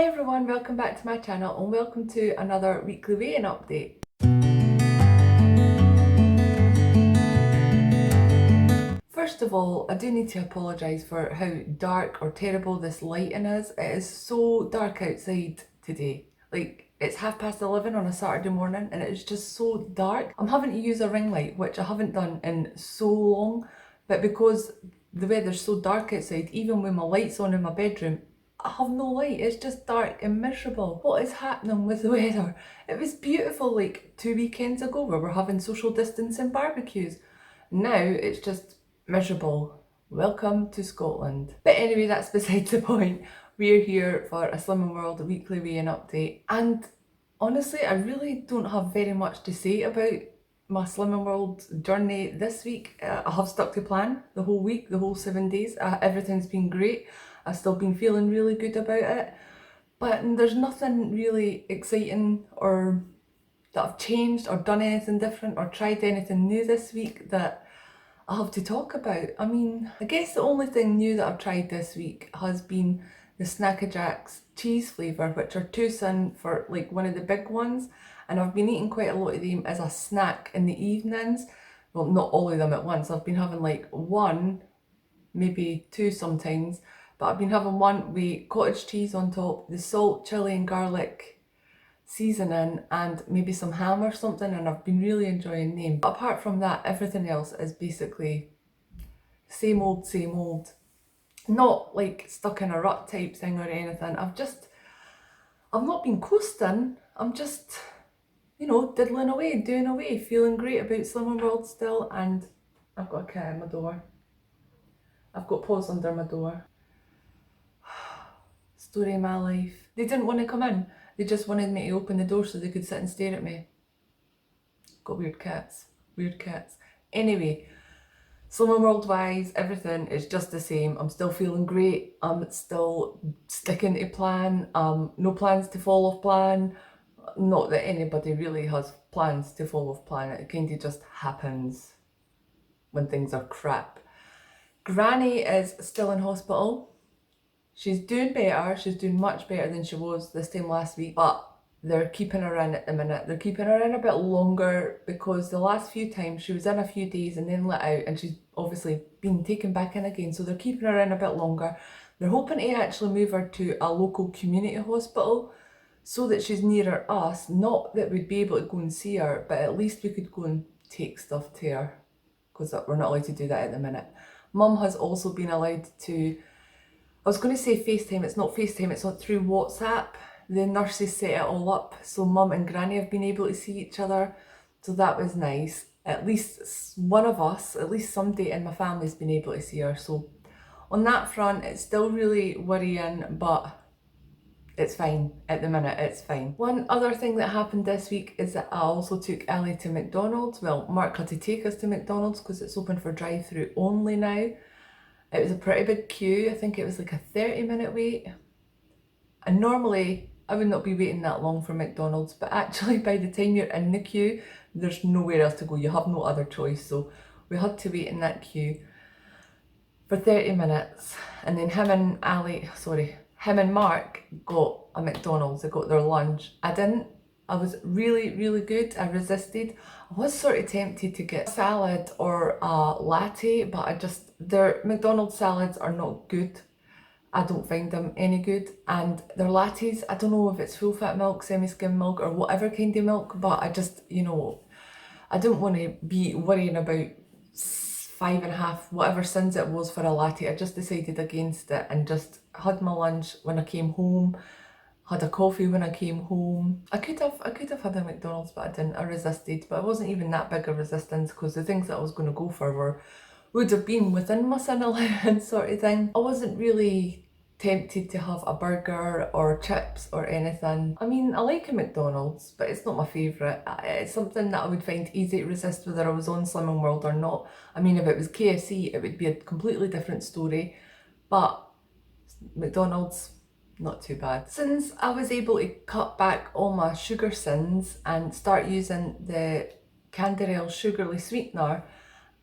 Hi everyone, welcome back to my channel and welcome to another weekly weigh-in update. First of all, I do need to apologise for how dark or terrible this lighting is. It is so dark outside today. It's 11:30 on a Saturday morning and it is just so dark. I'm having to use a ring light, which I haven't done in so long, but because the weather's so dark outside, even with my lights on in my bedroom, I have no light. It's just dark and miserable. What is happening with the weather? It was beautiful like 2 weekends ago where we're having social distancing barbecues. Now it's just miserable. Welcome to Scotland. But anyway, that's besides the point. We're here for a Slimming World weekly weigh-in update. And honestly, I really don't have very much to say about my Slimming World journey this week. I have stuck to plan the whole week, the whole 7 days. Everything's been great. I've still been feeling really good about it. But there's nothing really exciting or that I've changed or done anything different or tried anything new this week that I have to talk about. I mean, I guess the only thing new that I've tried this week has been the Snack a Jacks cheese flavour, which are $2 for like one of the big ones, and I've been eating quite a lot of them as a snack in the evenings. Well, not all of them at once. I've been having like one, maybe two sometimes, but I've been having one with cottage cheese on top, the salt, chilli and garlic seasoning and maybe some ham or something, and I've been really enjoying them. But apart from that, everything else is basically same old, same old. Not like stuck in a rut type thing or anything. I've not been coasting. I'm just, diddling away, doing away, feeling great about Slimming World still. And I've got a cat in my door. I've got paws under my door. Story of my life. They didn't want to come in. They just wanted me to open the door so they could sit and stare at me. Got weird cats. Weird cats. Anyway, Slimming World wise, everything is just the same. I'm still feeling great. I'm still sticking to plan. No plans to fall off plan. Not that anybody really has plans to fall off plan. It kind of just happens when things are crap. Granny is still in hospital. She's doing better. She's doing much better than she was this time last week, but they're keeping her in at the minute. They're keeping her in a bit longer because the last few times she was in a few days and then let out, and she's obviously been taken back in again, so they're keeping her in a bit longer. They're hoping to actually move her to a local community hospital so that she's nearer us. Not that we'd be able to go and see her, but at least we could go and take stuff to her, because we're not allowed to do that at the minute. Mum has also been allowed to, I was going to say FaceTime, it's not FaceTime, it's not through WhatsApp. The nurses set it all up, so Mum and Granny have been able to see each other, so that was nice. At least one of us, at least somebody in my family's been able to see her, so on that front it's still really worrying, but it's fine at the minute, it's fine. One other thing that happened this week is that I also took Ellie to McDonald's. Well, Mark had to take us to McDonald's because it's open for drive-through only now. It was a pretty big queue. I think it was like a 30-minute wait. And normally I would not be waiting that long for McDonald's, but actually by the time you're in the queue, there's nowhere else to go. You have no other choice. So we had to wait in that queue for 30 minutes. And then him and Mark got a McDonald's. They got their lunch. I didn't. I was really, really good. I resisted. I was sort of tempted to get a salad or a latte, but their McDonald's salads are not good. I don't find them any good. And their lattes, I don't know if it's full fat milk, semi-skim milk, or whatever kind of milk, but I just, I don't want to be worrying about 5.5, whatever cents it was for a latte. I just decided against it and just had my lunch when I came home. Had a coffee when I came home. I could have had a McDonald's, but I didn't. I resisted, but it wasn't even that big a resistance because the things that I was going to go for would have been within my sin allowance sort of thing. I wasn't really tempted to have a burger or chips or anything. I mean, I like a McDonald's, but it's not my favourite. It's something that I would find easy to resist whether I was on Slimming World or not. I mean, if it was KFC, it would be a completely different story, but McDonald's, not too bad. Since I was able to cut back all my sugar sins and start using the Canderel Sugarly Sweetener,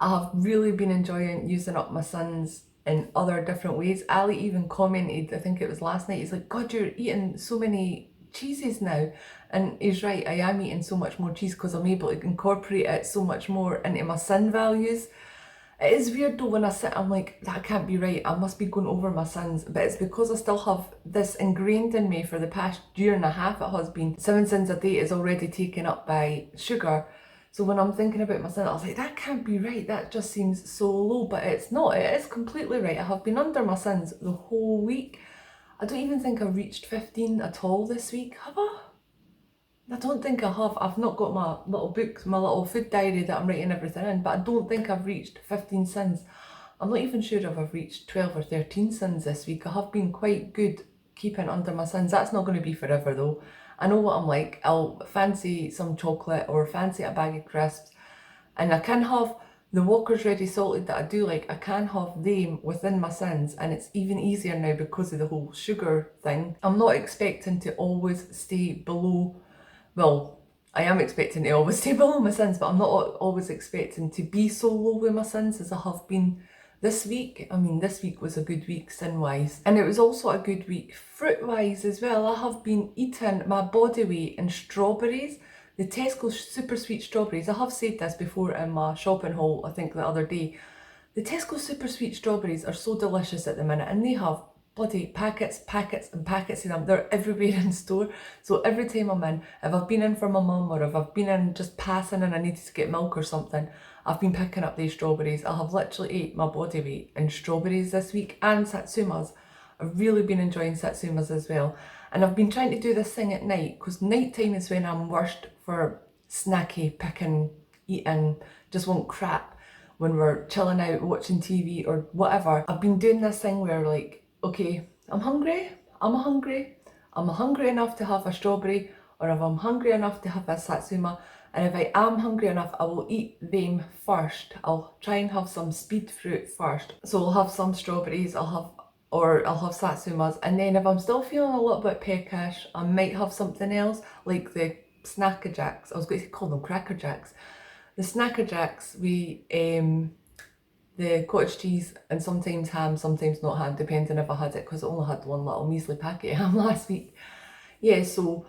I have really been enjoying using up my son's in other different ways. Ali even commented, I think it was last night, he's like, God, you're eating so many cheeses now. And he's right, I am eating so much more cheese because I'm able to incorporate it so much more into my sin values. It is weird though when I sit, I'm like, that can't be right, I must be going over my sins. But it's because I still have this ingrained in me for the past year and a half. It has been 7 sins a day is already taken up by sugar. So when I'm thinking about my sin, I was like, that can't be right, that just seems so low. But it's not, it is completely right. I have been under my sins the whole week. I don't even think I've reached 15 at all this week, have I? I don't think I have. I've not got my little book, my little food diary that I'm writing everything in, but I don't think I've reached 15 sins. I'm not even sure if I've reached 12 or 13 sins this week. I have been quite good keeping under my sins. That's not going to be forever though. I know what I'm like. I'll fancy some chocolate or fancy a bag of crisps, and I can have the Walker's Ready Salted that I do like. I can have them within my sins, and it's even easier now because of the whole sugar thing. I'm not expecting to always stay below, well, I am expecting to always stay below my sins, but I'm not always expecting to be so low with my sins as I have been this week. I mean, this week was a good week sin-wise, and it was also a good week fruit-wise as well. I have been eating my body weight in strawberries, the Tesco super sweet strawberries. I have said this before in my shopping haul, I think the other day. The Tesco super sweet strawberries are so delicious at the minute, and they have bloody packets and packets of them. They're everywhere in store. So every time I'm in, if I've been in for my mum or if I've been in just passing and I needed to get milk or something, I've been picking up these strawberries. I have literally ate my body weight in strawberries this week, and satsumas. I've really been enjoying satsumas as well. And I've been trying to do this thing at night, because night time is when I'm worst for snacky, picking, eating, just want crap. When we're chilling out, watching TV or whatever, I've been doing this thing where like, okay, I'm hungry enough to have a strawberry, or if I'm hungry enough to have a satsuma, and if I am hungry enough, I will eat them first. I'll try and have some speed fruit first. So I'll have some strawberries, I'll have satsumas, and then if I'm still feeling a little bit peckish, I might have something else, like the Snacker Jacks. I was going to call them Cracker Jacks. The Snacker Jacks, the cottage cheese and sometimes ham, sometimes not ham, depending if I had it, because I only had one little measly packet of ham last week. Yeah, so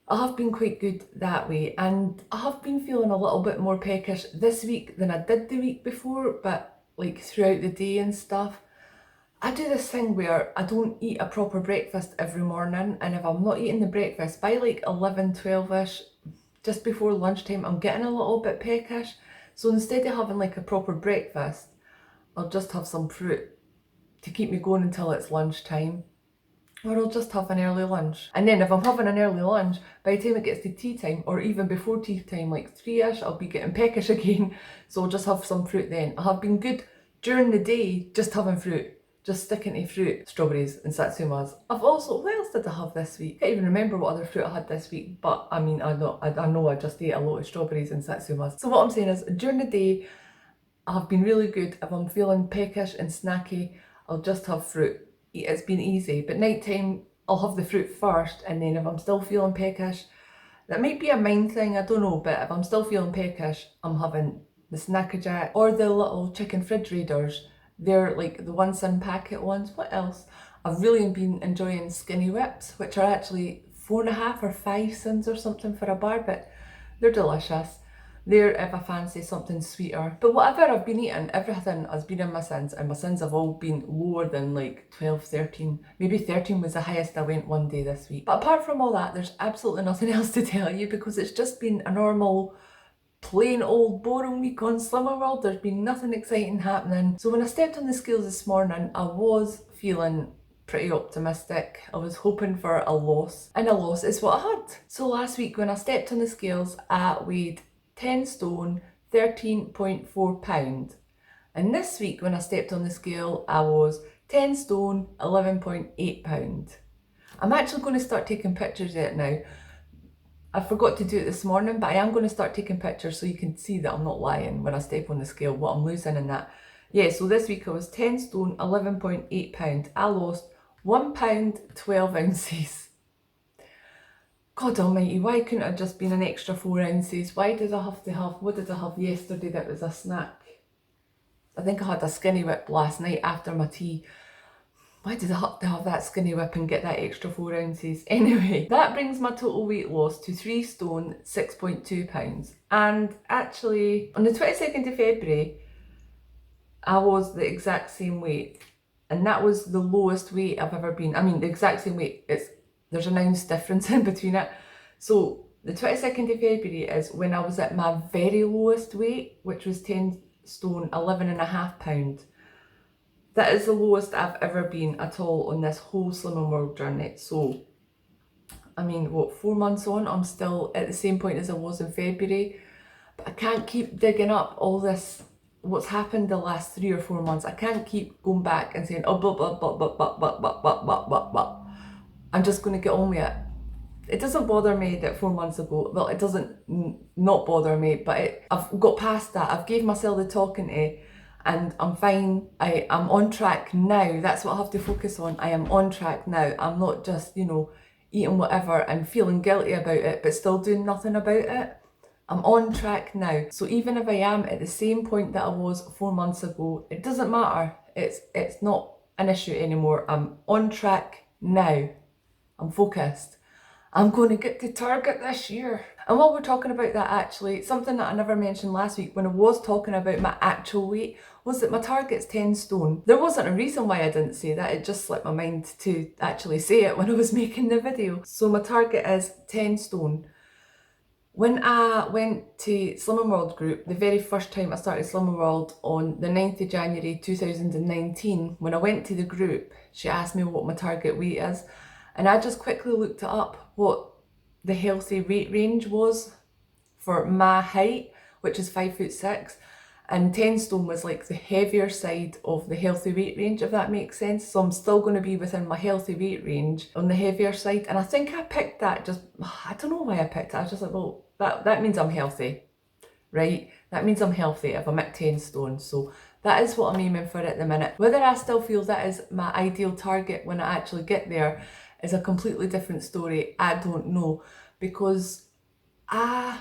I have been quite good that way, and I have been feeling a little bit more peckish this week than I did the week before, but like throughout the day and stuff. I do this thing where I don't eat a proper breakfast every morning, and if I'm not eating the breakfast by like 11, 12ish, just before lunchtime, I'm getting a little bit peckish. So instead of having like a proper breakfast, I'll just have some fruit to keep me going until it's lunchtime. Or I'll just have an early lunch. And then if I'm having an early lunch, by the time it gets to tea time, or even before tea time, like 3ish, I'll be getting peckish again. So I'll just have some fruit then. I have been good during the day, just having fruit. Just sticking to fruit, strawberries and satsumas. I've also, what else did I have this week? I can't even remember what other fruit I had this week, but I mean, I know I just ate a lot of strawberries and satsumas. So what I'm saying is, during the day, I've been really good. If I'm feeling peckish and snacky, I'll just have fruit. It's been easy. But nighttime, I'll have the fruit first, and then if I'm still feeling peckish, that might be a mind thing, I don't know, but if I'm still feeling peckish, I'm having the Snacker Jack or the little chicken fridge raiders. They're like the 1 cent packet ones. What else? I've really been enjoying Skinny Whips, which are actually 4.5 or 5 cents or something for a bar, but they're delicious. They're if I fancy something sweeter. But whatever I've been eating, everything has been in my sins, and my sins have all been lower than like 12, 13. Maybe 13 was the highest I went one day this week. But apart from all that, there's absolutely nothing else to tell you, because it's just been a normal, plain old boring week on Slimmer World. There's been nothing exciting happening. So when I stepped on the scales this morning, I was feeling pretty optimistic. I was hoping for a loss, and a loss is what I had. So last week when I stepped on the scales, I weighed 10 stone, 13.4 pound. And this week when I stepped on the scale, I was 10 stone, 11.8 pound. I'm actually going to start taking pictures of it now. I forgot to do it this morning, but I am going to start taking pictures so you can see that I'm not lying when I step on the scale, what I'm losing and that. Yeah, so this week I was 10 stone, 11.8 pound. I lost 1 pound, 12 ounces. God almighty, why couldn't it have just been an extra 4 ounces? Why did I have to have, what did I have yesterday that was a snack? I think I had a skinny whip last night after my tea. Why did I have to have that skinny whip and get that extra 4 ounces? Anyway, that brings my total weight loss to 3 stone, 6.2 pounds. And actually, on the 22nd of February, I was the exact same weight. And that was the lowest weight I've ever been. I mean, the exact same weight. There's an ounce difference in between it. So the 22nd of February is when I was at my very lowest weight, which was 10 stone, 11.5 pounds. That is the lowest I've ever been at all on this whole Slimming World journey. So, I mean, what, 4 months on, I'm still at the same point as I was in February. But I can't keep digging up all this, what's happened the last 3 or 4 months. I can't keep going back and saying, oh, blah, blah, blah, blah, blah, blah, blah, blah, blah, blah, blah. I'm just going to get on with it. It doesn't bother me that 4 months ago, well, it doesn't not bother me, but I've got past that. I've gave myself the talking to, and I'm fine. I'm on track now. That's what I have to focus on. I am on track now. I'm not just, eating whatever and feeling guilty about it, but still doing nothing about it. I'm on track now. So even if I am at the same point that I was 4 months ago, it doesn't matter. It's not an issue anymore. I'm on track now. I'm focused. I'm going to get to Target this year. And while we're talking about that, actually, something that I never mentioned last week when I was talking about my actual weight was that my target's 10 stone. There wasn't a reason why I didn't say that. It just slipped my mind to actually say it when I was making the video. So my target is 10 stone. When I went to Slimming World group, the very first time I started Slimming World on the 9th of January 2019, when I went to the group, she asked me what my target weight is. And I just quickly looked it up, what the healthy weight range was for my height, which is 5'6", and 10 stone was like the heavier side of the healthy weight range, if that makes sense. So I'm still going to be within my healthy weight range on the heavier side. And I think I picked that I don't know why I picked it. I was just like, well, that means I'm healthy, right? That means I'm healthy if I'm at 10 stone. So that is what I'm aiming for at the minute. Whether I still feel that is my ideal target when I actually get there is a completely different story. I don't know, because I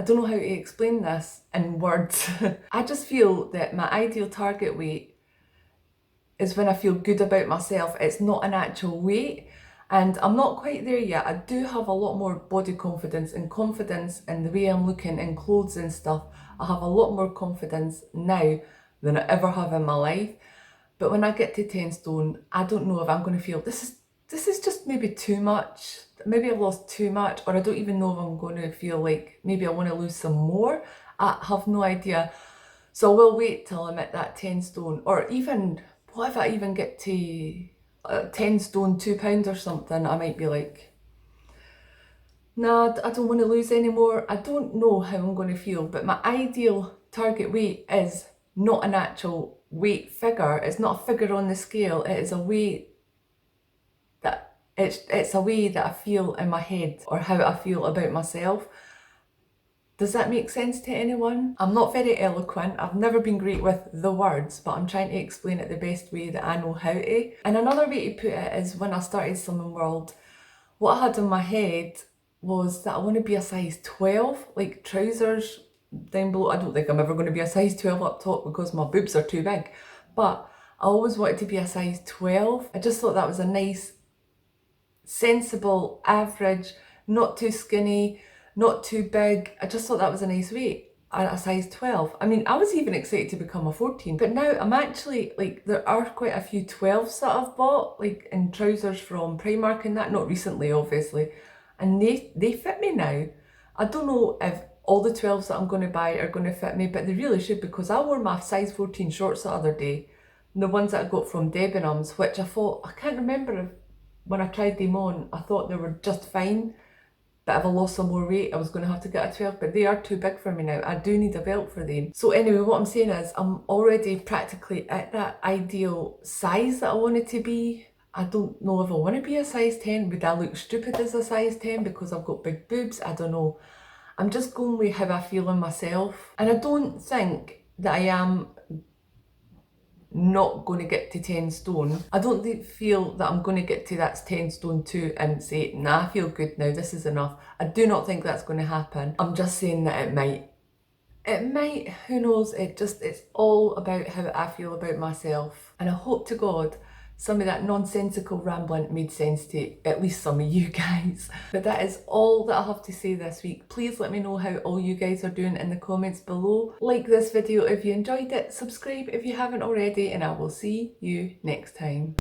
don't know how to explain this in words. I just feel that my ideal target weight is when I feel good about myself. It's not an actual weight, and I'm not quite there yet. I do have a lot more body confidence and confidence in the way I'm looking in clothes and stuff. I have a lot more confidence now than I ever have in my life. But when I get to 10 stone, I don't know if I'm going to feel this is just maybe too much. Maybe I've lost too much, or I don't even know if I'm going to feel like maybe I want to lose some more. I have no idea. So I will wait till I'm at that 10 stone, or even, what if I even get to 10 stone, 2 pounds or something? I might be like, nah, I don't want to lose any more. I don't know how I'm going to feel, but my ideal target weight is not an actual weight figure. It's not a figure on the scale. It is a weight that it's a way that I feel in my head, or how I feel about myself. Does that make sense to anyone? I'm not very eloquent. I've never been great with the words, but I'm trying to explain it the best way that I know how to. And another way to put it is, when I started Slimming World, what I had in my head was that I want to be a size 12, like trousers down below. I don't think I'm ever going to be a size 12 up top because my boobs are too big, but I always wanted to be a size 12. I just thought that was a nice, sensible, average, not too skinny, not too big. I just thought that was a nice weight, a size 12. I mean, I was even excited to become a 14, but now I'm actually, like, there are quite a few 12s that I've bought, like in trousers from Primark and that, not recently obviously, and they fit me now. I don't know if all the 12s that I'm going to buy are going to fit me, but they really should, because I wore my size 14 shorts the other day, the ones that I got from Debenhams, which I thought, I can't remember if when I tried them on, I thought they were just fine, but if I lost some more weight, I was going to have to get a 12, but they are too big for me now. I do need a belt for them. So anyway, what I'm saying is, I'm already practically at that ideal size that I wanted to be. I don't know if I want to be a size 10. Would I look stupid as a size 10 because I've got big boobs? I don't know. I'm just going with how I feel in myself. And I don't think that I am not going to get to 10 stone. I don't feel that I'm going to get to that 10 stone too and say, nah, I feel good now, this is enough. I do not think that's going to happen. I'm just saying that it might. It might, who knows, it's all about how I feel about myself. And I hope to God some of that nonsensical rambling made sense to at least some of you guys. But that is all that I have to say this week. Please let me know how all you guys are doing in the comments below. Like this video if you enjoyed it, subscribe if you haven't already, and I will see you next time.